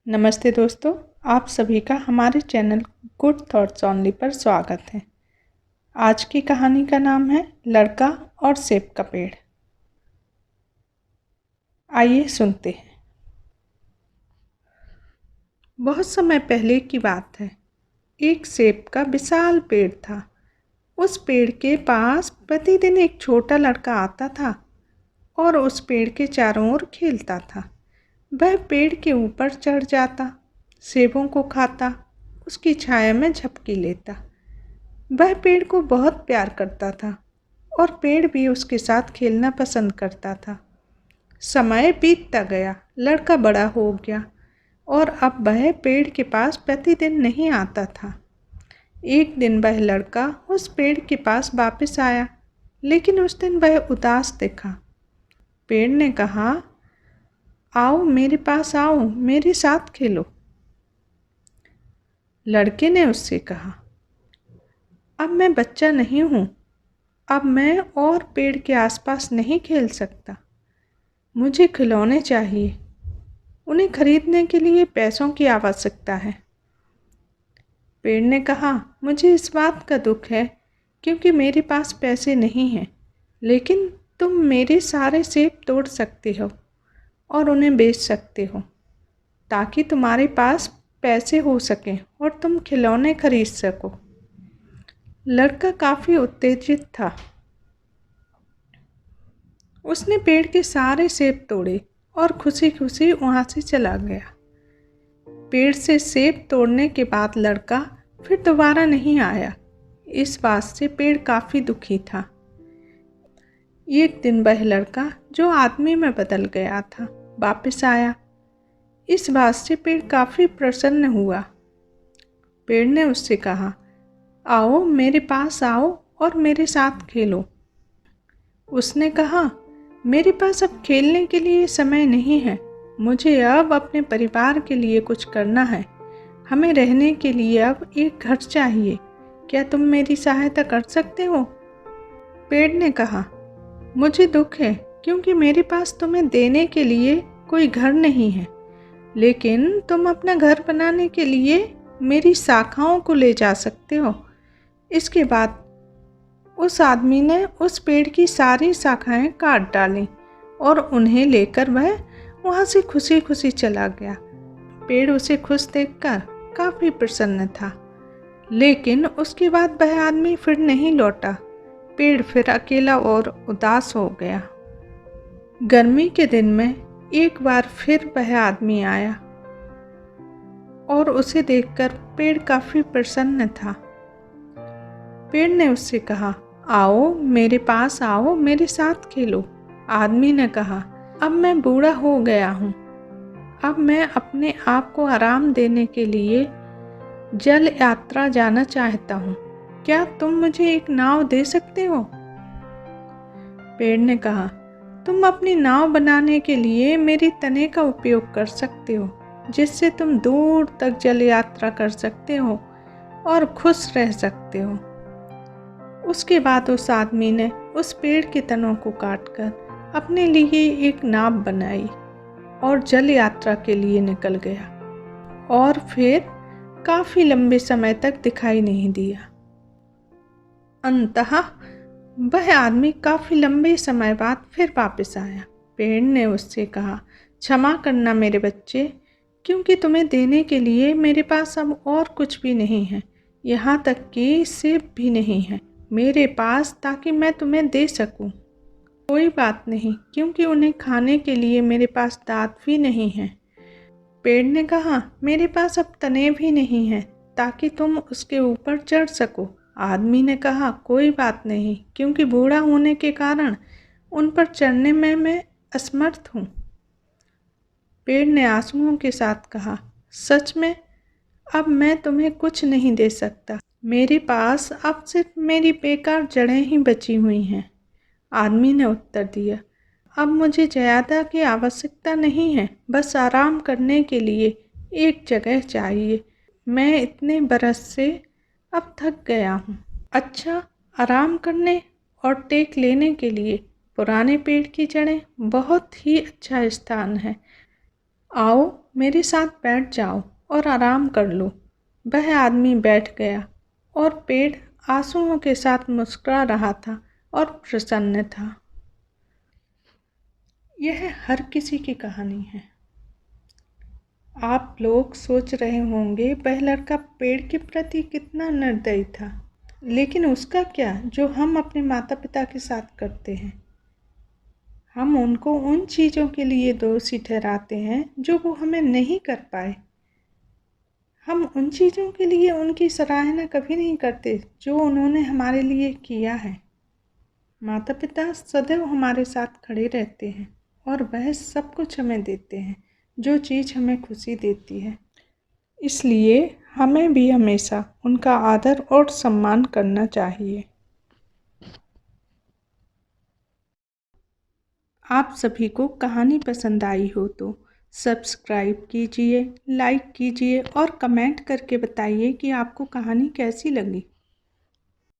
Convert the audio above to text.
नमस्ते दोस्तों, आप सभी का हमारे चैनल गुड थॉट्स ओनली पर स्वागत है। आज की कहानी का नाम है लड़का और सेब का पेड़। आइए सुनते हैं। बहुत समय पहले की बात है। एक सेब का विशाल पेड़ था। उस पेड़ के पास प्रतिदिन एक छोटा लड़का आता था और उस पेड़ के चारों ओर खेलता था। वह पेड़ के ऊपर चढ़ जाता, सेबों को खाता, उसकी छाया में झपकी लेता। वह पेड़ को बहुत प्यार करता था और पेड़ भी उसके साथ खेलना पसंद करता था। समय बीतता गया, लड़का बड़ा हो गया और अब वह पेड़ के पास प्रतिदिन नहीं आता था। एक दिन वह लड़का उस पेड़ के पास वापस आया, लेकिन उस दिन वह उदास दिखा। पेड़ ने कहा, आओ मेरे पास आओ, मेरे साथ खेलो। लड़के ने उससे कहा, अब मैं बच्चा नहीं हूँ, अब मैं और पेड़ के आसपास नहीं खेल सकता। मुझे खिलौने चाहिए, उन्हें खरीदने के लिए पैसों की आवश्यकता है। पेड़ ने कहा, मुझे इस बात का दुख है क्योंकि मेरे पास पैसे नहीं हैं, लेकिन तुम मेरे सारे सेब तोड़ सकते हो और उन्हें बेच सकते हो ताकि तुम्हारे पास पैसे हो सकें और तुम खिलौने खरीद सको। लड़का काफ़ी उत्तेजित था। उसने पेड़ के सारे सेब तोड़े और खुशी खुशी वहाँ से चला गया। पेड़ से सेब तोड़ने के बाद लड़का फिर दोबारा नहीं आया। इस बात से पेड़ काफ़ी दुखी था। एक दिन वह लड़का जो आदमी में बदल गया था वापस आया। इस बात से पेड़ काफ़ी प्रसन्न हुआ। पेड़ ने उससे कहा, आओ मेरे पास आओ और मेरे साथ खेलो। उसने कहा, मेरे पास अब खेलने के लिए समय नहीं है, मुझे अब अपने परिवार के लिए कुछ करना है। हमें रहने के लिए अब एक घर चाहिए, क्या तुम मेरी सहायता कर सकते हो? पेड़ ने कहा, मुझे दुख है क्योंकि मेरे पास तुम्हें देने के लिए कोई घर नहीं है, लेकिन तुम अपना घर बनाने के लिए मेरी शाखाओं को ले जा सकते हो। इसके बाद उस आदमी ने उस पेड़ की सारी शाखाएं काट डालीं और उन्हें लेकर वह वहाँ से खुशी खुशी चला गया। पेड़ उसे खुश देखकर काफ़ी प्रसन्न था, लेकिन उसके बाद वह आदमी फिर नहीं लौटा। पेड़ फिर अकेला और उदास हो गया। गर्मी के दिन में एक बार फिर वह आदमी आया और उसे देखकर पेड़ काफ़ी प्रसन्न था। पेड़ ने उससे कहा, आओ मेरे पास आओ, मेरे साथ खेलो। आदमी ने कहा, अब मैं बूढ़ा हो गया हूँ, अब मैं अपने आप को आराम देने के लिए जल यात्रा जाना चाहता हूँ, क्या तुम मुझे एक नाव दे सकते हो? पेड़ ने कहा, तुम अपनी नाव बनाने के लिए मेरी तने का उपयोग कर सकते हो, जिससे तुम दूर तक जल यात्रा कर सकते हो और खुश रह सकते हो। उसके बाद उस आदमी ने उस पेड़ के तनों को काटकर अपने लिए एक नाव बनाई और जल यात्रा के लिए निकल गया और फिर काफ़ी लंबे समय तक दिखाई नहीं दिया। अंततः वह आदमी काफ़ी लंबे समय बाद फिर वापस आया। पेड़ ने उससे कहा, क्षमा करना मेरे बच्चे, क्योंकि तुम्हें देने के लिए मेरे पास अब और कुछ भी नहीं है, यहाँ तक कि सेब भी नहीं है मेरे पास ताकि मैं तुम्हें दे सकूं। कोई बात नहीं, क्योंकि उन्हें खाने के लिए मेरे पास दांत भी नहीं हैं। पेड़ ने कहा, मेरे पास अब तने भी नहीं हैं ताकि तुम उसके ऊपर चढ़ सको। आदमी ने कहा, कोई बात नहीं, क्योंकि बूढ़ा होने के कारण उन पर चढ़ने में मैं असमर्थ हूँ। पेड़ ने आंसुओं के साथ कहा, सच में अब मैं तुम्हें कुछ नहीं दे सकता, मेरे पास अब सिर्फ मेरी बेकार जड़ें ही बची हुई हैं। आदमी ने उत्तर दिया, अब मुझे ज़्यादा की आवश्यकता नहीं है, बस आराम करने के लिए एक जगह चाहिए। मैं इतने बरस से अब थक गया हूँ। अच्छा, आराम करने और टेक लेने के लिए पुराने पेड़ की जड़ें बहुत ही अच्छा स्थान है। आओ मेरे साथ बैठ जाओ और आराम कर लो। वह आदमी बैठ गया और पेड़ आंसुओं के साथ मुस्कुरा रहा था और प्रसन्न था। यह हर किसी की कहानी है। आप लोग सोच रहे होंगे वह लड़का पेड़ के प्रति कितना निर्दयी था, लेकिन उसका क्या जो हम अपने माता पिता के साथ करते हैं। हम उनको उन चीज़ों के लिए दोषी ठहराते हैं जो वो हमें नहीं कर पाए। हम उन चीज़ों के लिए उनकी सराहना कभी नहीं करते जो उन्होंने हमारे लिए किया है। माता पिता सदैव हमारे साथ खड़े रहते हैं और वह सब कुछ हमें देते हैं जो चीज़ हमें खुशी देती है। इसलिए हमें भी हमेशा उनका आदर और सम्मान करना चाहिए। आप सभी को कहानी पसंद आई हो तो सब्सक्राइब कीजिए, लाइक कीजिए और कमेंट करके बताइए कि आपको कहानी कैसी लगी।